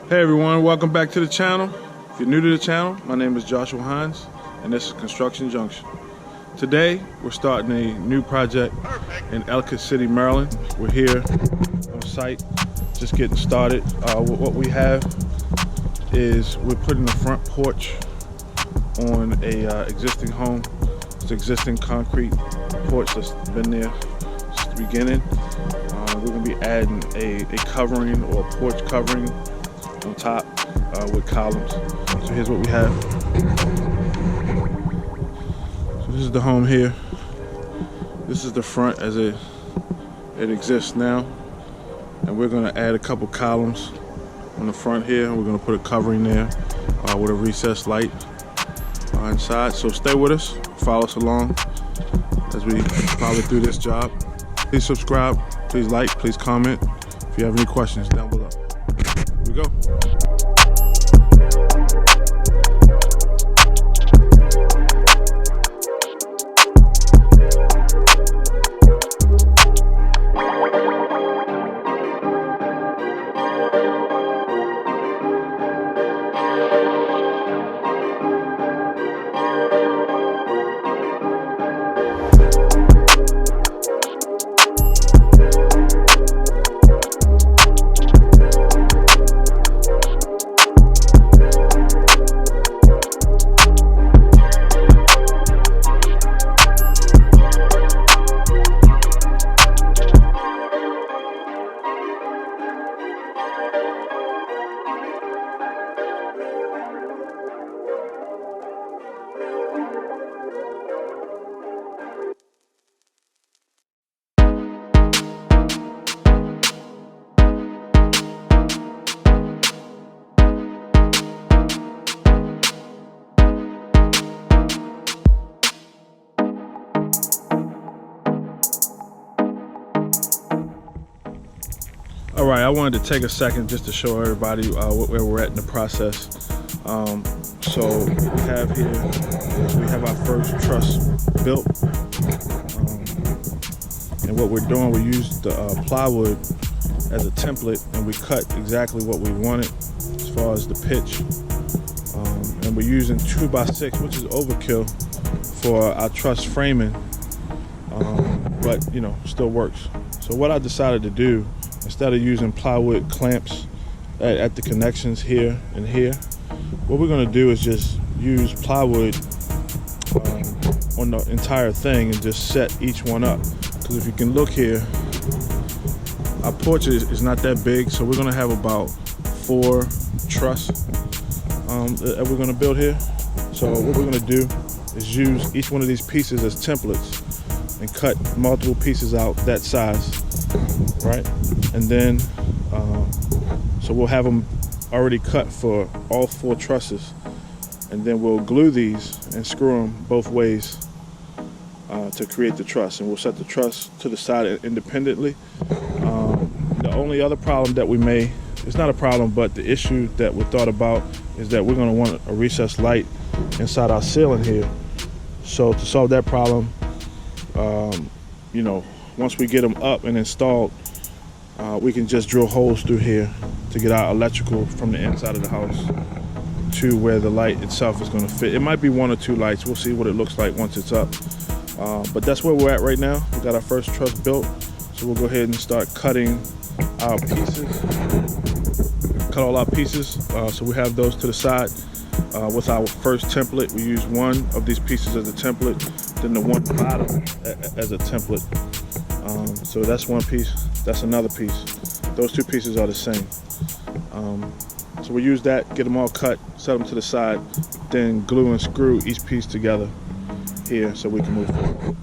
Hey everyone, welcome back to the channel. If you're new to the channel, my name is Joshua Hines and this is Construction Junction. Today we're starting a new project in Ellicott City, Maryland. We're here on site, just getting started. What we have is we're putting the front porch on a existing home. It's an existing concrete porch that's been there since the beginning. We're going to be adding a covering or a porch covering on top with columns. So here's what we have. So this is the home here. This is the front as it exists now. And we're going to add a couple columns on the front here. We're going to put a covering there with a recessed light inside. So stay with us, follow us along as we follow through this job. Please subscribe, please like, please comment. If you have any questions down below. Here we go. All right, I wanted to take a second just to show everybody where we're at in the process. So what we have here is we have our first truss built. And what we're doing, we used the plywood as a template and we cut exactly what we wanted as far as the pitch. And we're using 2x6, which is overkill for our truss framing, but you know, still works. So what I decided to do, instead of using plywood clamps at the connections here and here, what we're going to do is just use plywood on the entire thing and just set each one up. Because if you can look here, our porch is not that big, so we're going to have about 4 truss that we're going to build here. So what we're going to do is use each one of these pieces as templates and cut multiple pieces out that size, right? And then so we'll have them already cut for all 4 trusses, and then we'll glue these and screw them both ways to create the truss, and we'll set the truss to the side independently. The only other problem that we may, it's not a problem, but the issue that we thought about is that we're going to want a recessed light inside our ceiling here. So to solve that problem, you know, once we get them up and installed, we can just drill holes through here to get our electrical from the inside of the house to where the light itself is going to fit. It might be 1 or 2 lights. We'll see what it looks like once it's up. But that's where we're at right now. We got our first truss built, so we'll go ahead and start cutting our pieces. Cut all our pieces, so we have those to the side. With our first template, we use one of these pieces as a template, then the one bottom as a template. So that's one piece, that's another piece. Those 2 pieces are the same. So we use that, get them all cut, set them to the side, then glue and screw each piece together here so we can move forward.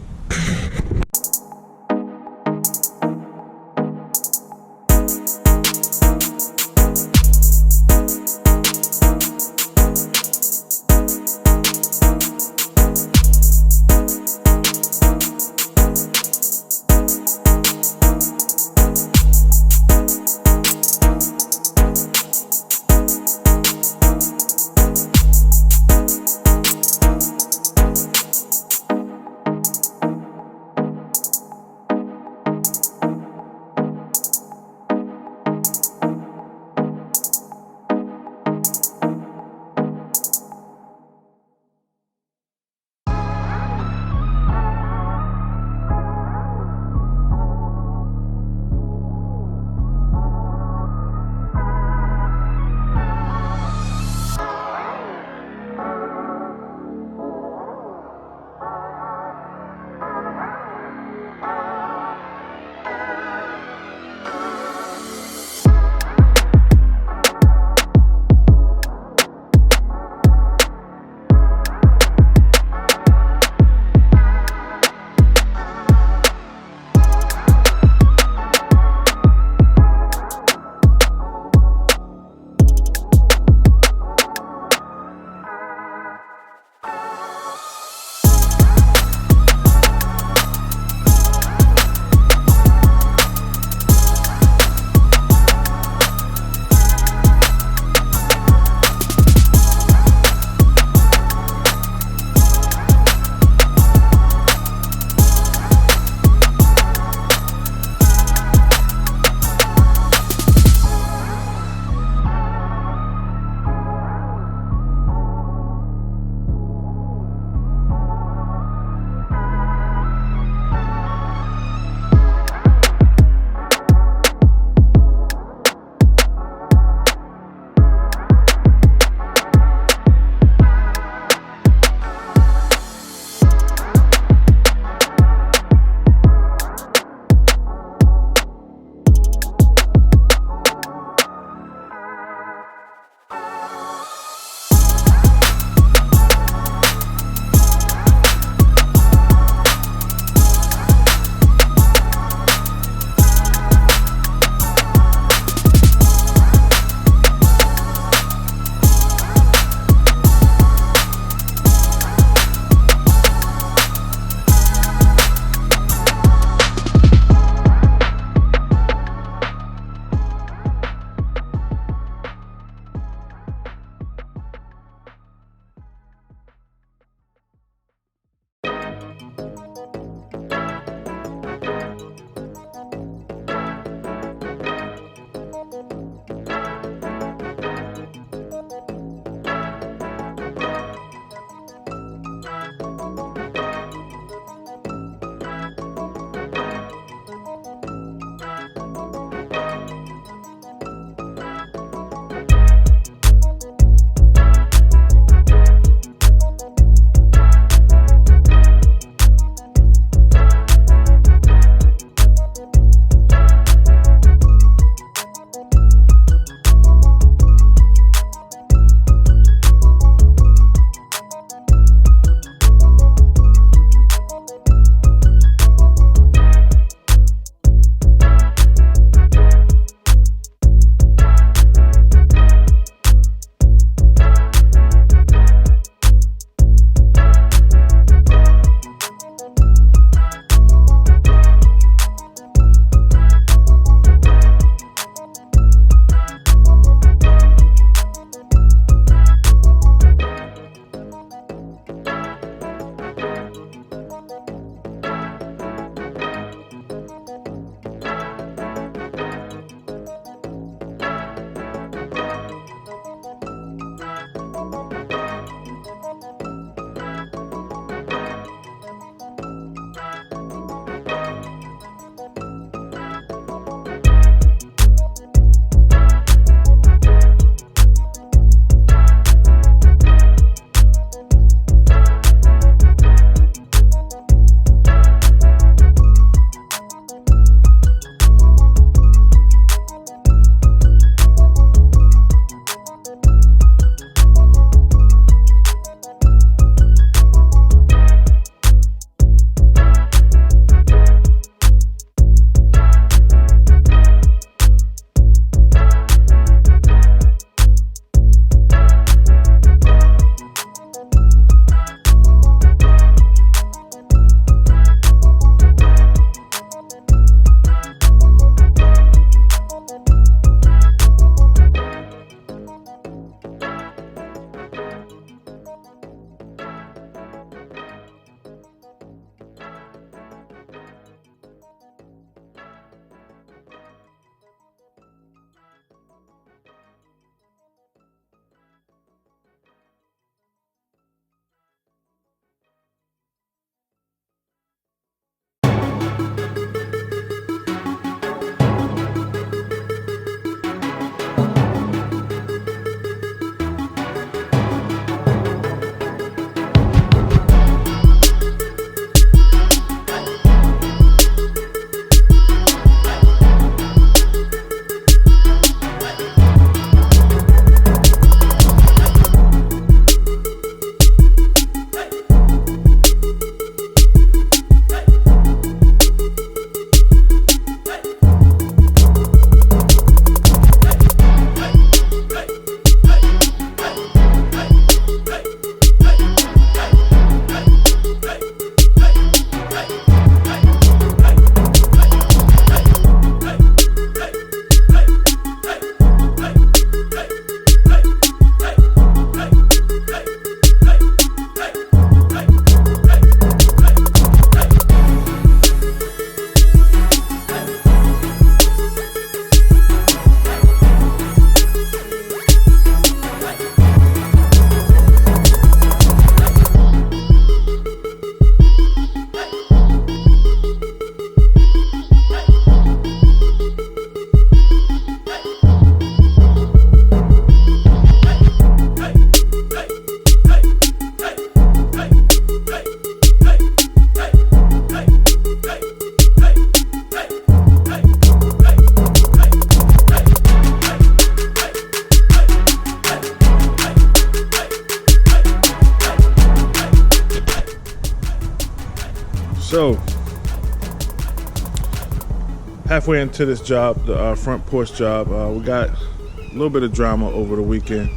halfway into this job, the front porch job. We got a little bit of drama over the weekend.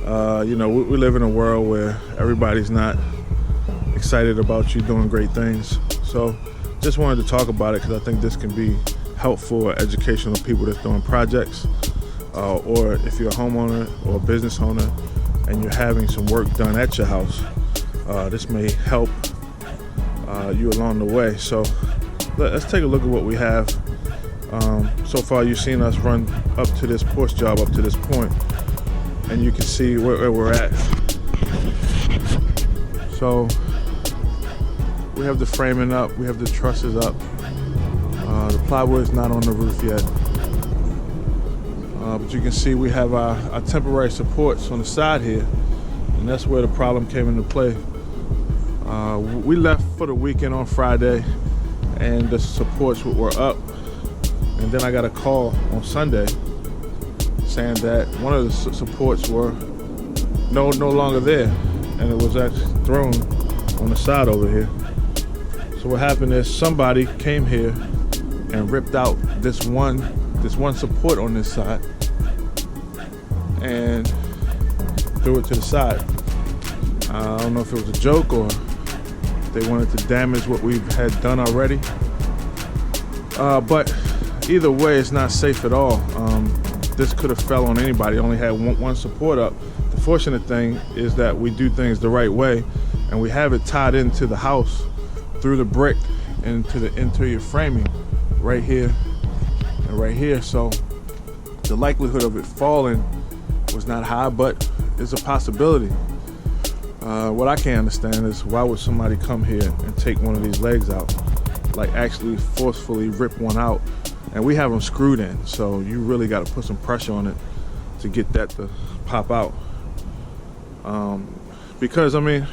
You know, we live in a world where everybody's not excited about you doing great things. So just wanted to talk about it because I think this can be helpful or educational to people that's doing projects, or if you're a homeowner or a business owner and you're having some work done at your house, this may help you along the way. So let's take a look at what we have. So far you've seen us run up to this porch job up to this point, and you can see where we're at. So we have the framing up, we have the trusses up. The plywood is not on the roof yet. But you can see we have our temporary supports on the side here, and that's where the problem came into play. We left for the weekend on Friday, and the supports were up. And then I got a call on Sunday saying that one of the supports were no longer there, and it was actually thrown on the side over here. So what happened is somebody came here and ripped out this one support on this side and threw it to the side. I don't know if it was a joke or they wanted to damage what we had done already. But either way, it's not safe at all. This could have fell on anybody. It only had one support up. The fortunate thing is that we do things the right way, and we have it tied into the house through the brick and to the interior framing right here and right here. So the likelihood of it falling was not high, but it's a possibility. What I can't understand is why would somebody come here and take one of these legs out, like actually forcefully rip one out. And we have them screwed in, so you really got to put some pressure on it to get that to pop out. Because I mean,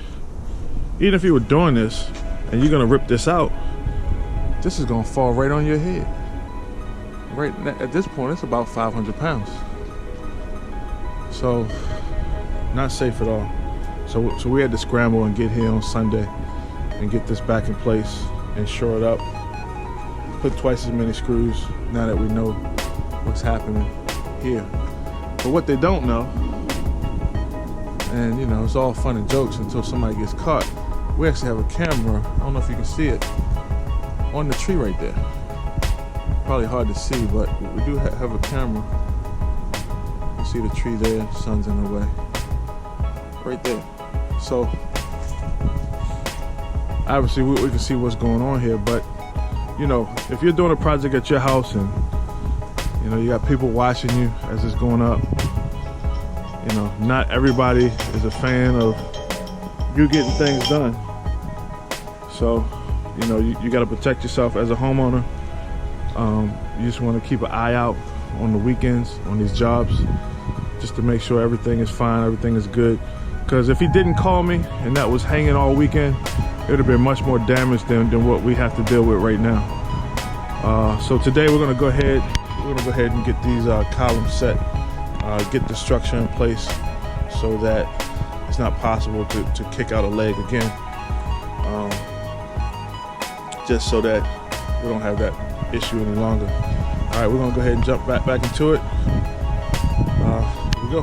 even if you were doing this and you're gonna rip this out, this is gonna fall right on your head. Right at this point, it's about 500 pounds. So not safe at all. So we had to scramble and get here on Sunday and get this back in place and shore it up. Put twice as many screws now that we know what's happening here. But what they don't know, and you know, it's all fun and jokes until somebody gets caught. We actually have a camera, I don't know if you can see it, on the tree right there. Probably hard to see, but we do have a camera. You see the tree there, sun's in the way. Right there. So obviously we can see what's going on here, but you know, if you're doing a project at your house and you know you got people watching you as it's going up, you know, not everybody is a fan of you getting things done. So, you know, you got to protect yourself as a homeowner. You just want to keep an eye out on the weekends on these jobs, just to make sure everything is fine, everything is good. Because if he didn't call me and that was hanging all weekend, it would have been much more damage than what we have to deal with right now. So today we're gonna go ahead and get these columns set, get the structure in place so that it's not possible to kick out a leg again. Just so that we don't have that issue any longer. All right, we're gonna go ahead and jump back into it. Here we go.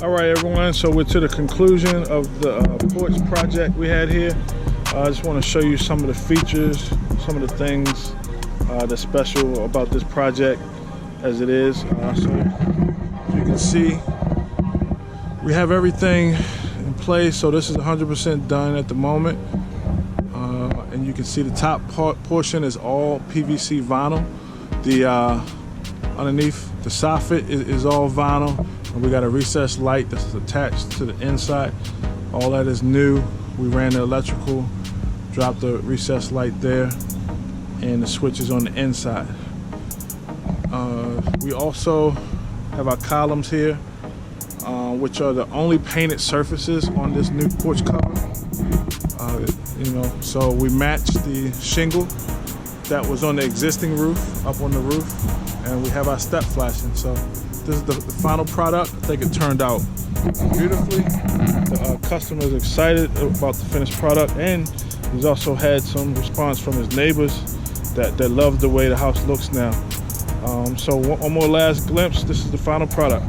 All right, everyone, so we're to the conclusion of the porch project we had here. I just want to show you some of the features, some of the things that's special about this project as it is. So as you can see, we have everything in place. So this is 100% done at the moment. And you can see the top portion is all PVC vinyl. The underneath the soffit is all vinyl. And we got a recessed light that's attached to the inside. All that is new. We ran the electrical, dropped the recessed light there, and the switches on the inside. We also have our columns here, which are the only painted surfaces on this new porch cover. So we matched the shingle that was on the existing roof up on the roof, and we have our step flashing. So this is the final product. I think it turned out beautifully. The customer is excited about the finished product, and he's also had some response from his neighbors that love the way the house looks now. So one more last glimpse. This is the final product.